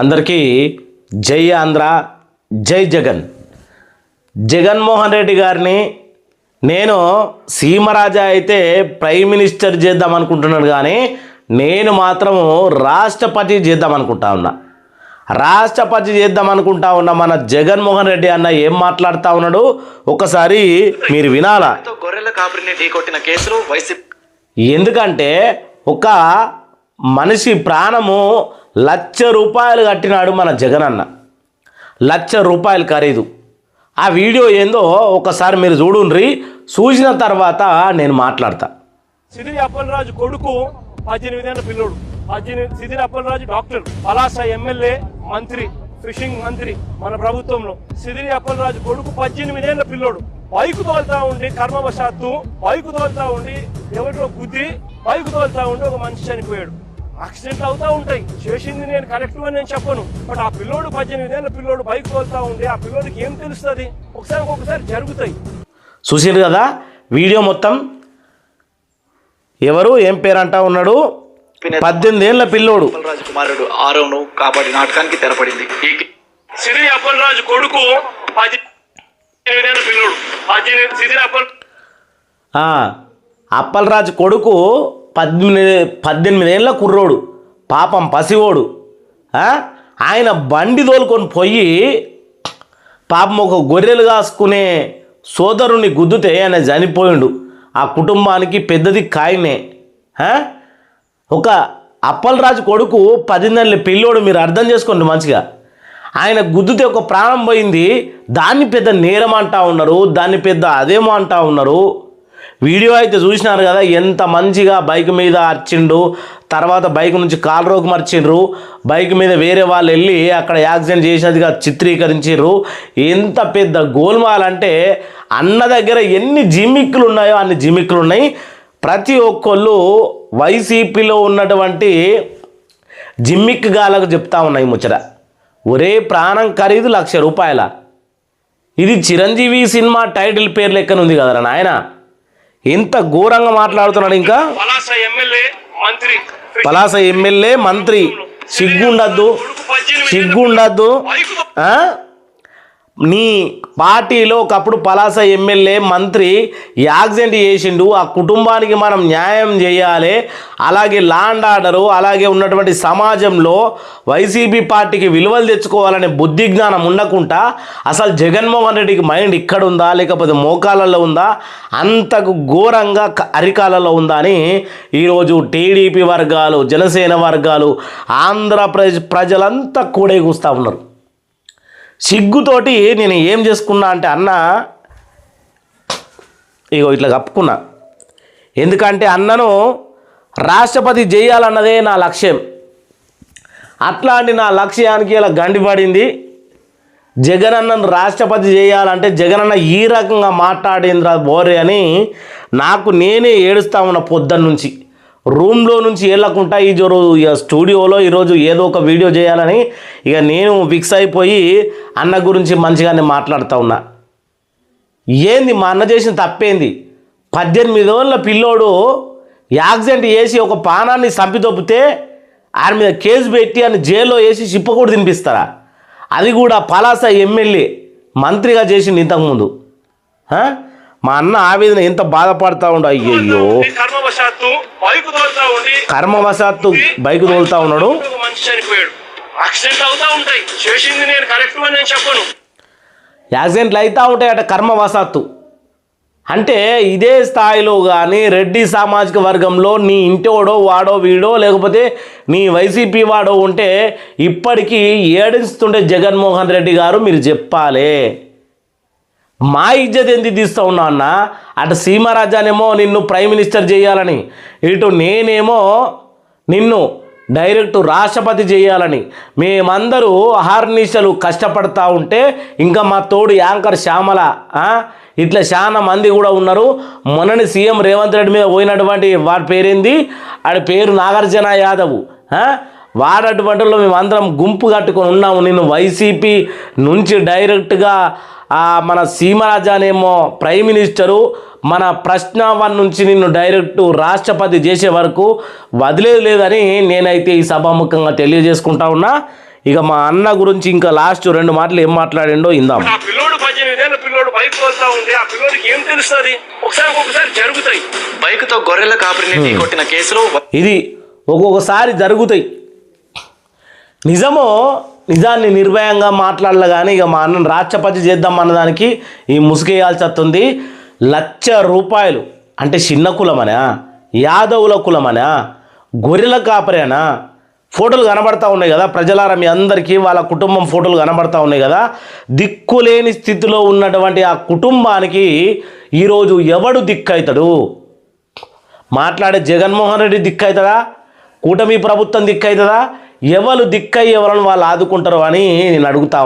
అందరికీ జై ఆంధ్ర, జై జగన్. జగన్మోహన్ రెడ్డి గారిని నేను సీమరాజా అయితే ప్రైమ్ మినిస్టర్ చేద్దాం అనుకుంటున్నాను, కానీ నేను మాత్రము రాష్ట్రపతి చేద్దాం అనుకుంటా ఉన్నా. రాష్ట్రపతి చేద్దాం అనుకుంటా ఉన్న మన జగన్మోహన్ రెడ్డి అన్న ఏం మాట్లాడుతూ ఉన్నాడు ఒకసారి మీరు వినాలా. గొర్రెల కాపురిని ఢీకొట్టిన కేసులు వైసీపీ. ఎందుకంటే ఒక మనిషి ప్రాణము ₹1,00,000 కట్టినాడు మన జగన్ అన్న. ₹1,00,000 ఖరీదు. ఆ వీడియో ఏందో ఒకసారి మీరు చూడుండ్రి, చూసిన తర్వాత నేను మాట్లాడతా. సిదిరి అప్పలరాజు కొడుకు 18 ఏళ్ల పిల్లోడు. సిదిరి అప్పలరాజు డాక్టర్, పలాస ఎమ్మెల్యే, మంత్రి, ఫిషింగ్ మంత్రి మన ప్రభుత్వంలో. సిదిరి అప్పలరాజు కొడుకు 18 ఏళ్ల పిల్లోడు. బైకు తోలుతా ఉండి కర్మవశాత్తు బైకు తోలుతా ఉండి ఎవరిలో గుద్ది బైకు తోలుతా ఉండి ఒక మనిషి చనిపోయాడు. యాక్సిడెంట్ అవుతా ఉంటాయి, చేసింది నేను కరెక్ట్ అని నేను చెప్పను. బట్ ఆ పిల్లోడు 18 ఏళ్ల పిల్లోడు బైక్ తోలుతా ఉండి ఆ పిల్లోడికి ఏం తెలుస్తుంది? ఒకసారి జరుగుతాయి. చూసిండ్రు కదా వీడియో మొత్తం. ఎవరు ఏం పేరు అంటా ఉన్నాడు? 18 ఏళ్ల పిల్లోడు. అప్పలరాజు కుమారుడు ఆరోను కాబట్టి నాటకానికి తెరపడింది. సిదిరి అప్పలరాజు కొడుకు 18 ఏళ్ల పిల్లోడు. అప్పలరాజు కొడుకు 18 ఏళ్ళ కుర్రోడు, పాపం పసివోడు. ఆయన బండి తోలుకొని పోయి పాపం ఒక గొర్రెలు కాసుకునే సోదరుని గుద్దుతే ఆయన చనిపోయిండు. ఆ కుటుంబానికి పెద్దది కాయనే. ఒక అప్పలరాజు కొడుకు 18 ఏళ్ళ పిల్లోడు, మీరు అర్థం చేసుకోండి మంచిగా. ఆయన గుద్దుతే ఒక ప్రాణం పోయింది, దాన్ని పెద్ద నేరం అంటా ఉన్నారు, దాన్ని పెద్ద అదేమో అంటా ఉన్నారు. వీడియో అయితే చూసినారు కదా, ఎంత మంచిగా బైక్ మీద అర్చిండు, తర్వాత బైక్ నుంచి కాలురోకి మర్చిండ్రు, బైక్ మీద వేరే వాళ్ళు వెళ్ళి అక్కడ యాక్సిడెంట్ చేసినదిగా చిత్రీకరించారు. ఎంత పెద్ద గోల్మాల్ అంటే అన్న దగ్గర ఎన్ని జిమ్మిక్కులు ఉన్నాయో అన్ని జిమ్మిక్కులు ఉన్నాయి. ప్రతి ఒక్కళ్ళు వైసీపీలో ఉన్నటువంటి జిమ్మిక్ గాలకు చెప్తా ఉన్నాయి ముచ్చట. ఒరే ప్రాణం ఖరీదు ₹1,00,000. ఇది చిరంజీవి సినిమా టైటిల్ పేరు లెక్కన ఉంది కదరా నాయన. ఎంత ఘోరంగా మాట్లాడుతున్నాడు. ఇంకా పలాస ఎమ్మెల్యే మంత్రి, సిగ్గుండద్దు. నీ పార్టీలో ఒకప్పుడు పలాస ఎమ్మెల్యే మంత్రి యాక్సిడెంట్ చేసిండు, ఆ కుటుంబానికి మనం న్యాయం చేయాలి. అలాగే లా అండ్ ఆర్డరు, అలాగే ఉన్నటువంటి సమాజంలో వైసీపీ పార్టీకి విలువలు తెచ్చుకోవాలనే బుద్ధి జ్ఞానం ఉండకుండా అసలు జగన్మోహన్ రెడ్డికి మైండ్ ఇక్కడ ఉందా లేకపోతే మోకాళ్ళలో ఉందా, అంతకు ఘోరంగా అరికాలలో ఉందా అని ఈరోజు టీడీపీ వర్గాలు, జనసేన వర్గాలు, ఆంధ్రప్రదేశ్ ప్రజలంతా కూడే కూస్తూ ఉన్నారు. సిగ్గుతోటి నేను ఏం చేసుకున్నా అంటే అన్న ఇగో ఇట్లా కప్పుకున్నా. ఎందుకంటే అన్నను రాష్ట్రపతి చేయాలన్నదే నా లక్ష్యం. అట్లాంటి నా లక్ష్యానికి ఇలా గండిపడింది. జగన్ అన్నను రాష్ట్రపతి చేయాలంటే జగన్ అన్న ఈ రకంగా మాట్లాడేంద్ర బోరే అని నాకు నేనే ఏడుస్తా ఉన్న పొద్దున్న నుంచి. రూమ్లో నుంచి వెళ్ళకుండా ఇక స్టూడియోలో ఈరోజు ఏదో ఒక వీడియో చేయాలని ఇక నేను ఫిక్స్ అయిపోయి అన్న గురించి మంచిగానే మాట్లాడుతూ ఉన్నా. ఏంది మా అన్న చేసిన తప్పేంది? 18 ఏళ్ళ పిల్లోడు యాక్సిడెంట్ చేసి ఒక పానాన్ని చంపిదొప్పితే ఆయన మీద కేసు పెట్టి అని జైల్లో వేసి చిప్ప కూడా తినిపిస్తారా? అది కూడా పలాస ఎమ్మెల్యే మంత్రిగా చేసింది ఇంతకుముందు. మా అన్న ఆవేదన ఎంత బాధపడతా ఉండు. అయ్యయ్యో, కర్మవశాత్తు బైక్ తోలుతా ఉన్నాడు, యాక్సిడెంట్లు అవుతూ ఉంటాయట కర్మవశాత్తు. అంటే ఇదే స్థాయిలో కానీ రెడ్డి సామాజిక వర్గంలో నీ ఇంటోడో వాడో వీడో లేకపోతే నీ వైసీపీ వాడో ఉంటే ఇప్పటికీ ఏడుస్తుండే జగన్మోహన్ రెడ్డి గారు మీరు చెప్పాలి. మా ఇజ్జత్ ఎందుకు తీస్తూ ఉన్నా అన్న? అటు సీమరాజానేమో నిన్ను ప్రైమ్ మినిస్టర్ చేయాలని, ఇటు నేనేమో నిన్ను డైరెక్ట్ రాష్ట్రపతి చేయాలని మేమందరూ అహర్నిశలు కష్టపడతా ఉంటే ఇంకా మా తోడు యాంకర్ శ్యామల, ఇట్లా చాలా మంది కూడా ఉన్నారు. మొన్నని సీఎం రేవంత్ రెడ్డి మీద పోయినటువంటి వాడి పేరేంది, వాడి పేరు నాగార్జున యాదవ్. వాడటువంటిలో మేమందరం గుంపు కట్టుకొని ఉన్నాము. నేను వైసీపీ నుంచి డైరెక్ట్గా మన సీమరాజానేమో ప్రైమ్ మినిస్టరు, మన ప్రశ్న 1 నుంచి నిన్ను డైరెక్ట్ రాష్ట్రపతి చేసే వరకు వదిలేదు లేదని నేనైతే ఈ సభాముఖంగా తెలియజేసుకుంటా ఉన్నా. ఇక మా అన్న గురించి ఇంకా లాస్ట్ 2 మాటలు ఏం మాట్లాడిండో ఇందాం. ఆ పిల్లోడు 18 ఏళ్ళ పిల్లోడు బైక్ తోలుతా ఉంటే ఆ పిల్లోడికి ఏం తెలుస్తుంది? ఒకసారి జరుగుతాయి. బైక్ తో గొర్రెల కాపరిని ఢీకొట్టిన కేసులో ఇది ఒక్కొక్కసారి జరుగుతాయి. నిజాన్ని నిర్భయంగా మాట్లాడాలి కానీ ఇక మా అన్నను రాచపతి చేద్దాం అన్నదానికి ఈ ముసుగేయాల్సి వస్తుంది. ₹1,00,000 అంటే చిన్న కులమనా, యాదవుల కులమనా, గొర్రెల కాపరేనా? ఫోటోలు కనబడతా ఉన్నాయి కదా ప్రజలారా, మీ అందరికీ వాళ్ళ కుటుంబం ఫోటోలు కనబడతా ఉన్నాయి కదా. దిక్కులేని స్థితిలో ఉన్నటువంటి ఆ కుటుంబానికి ఈరోజు ఎవడు దిక్కవుతాడు? మాట్లాడే జగన్మోహన్ రెడ్డి దిక్కవుతుందా? కూటమి ప్రభుత్వం దిక్కవుతుందా? ఎవరు దిక్కై ఎవరని వాళ్ళు ఆదుకుంటారు అని నేను అడుగుతా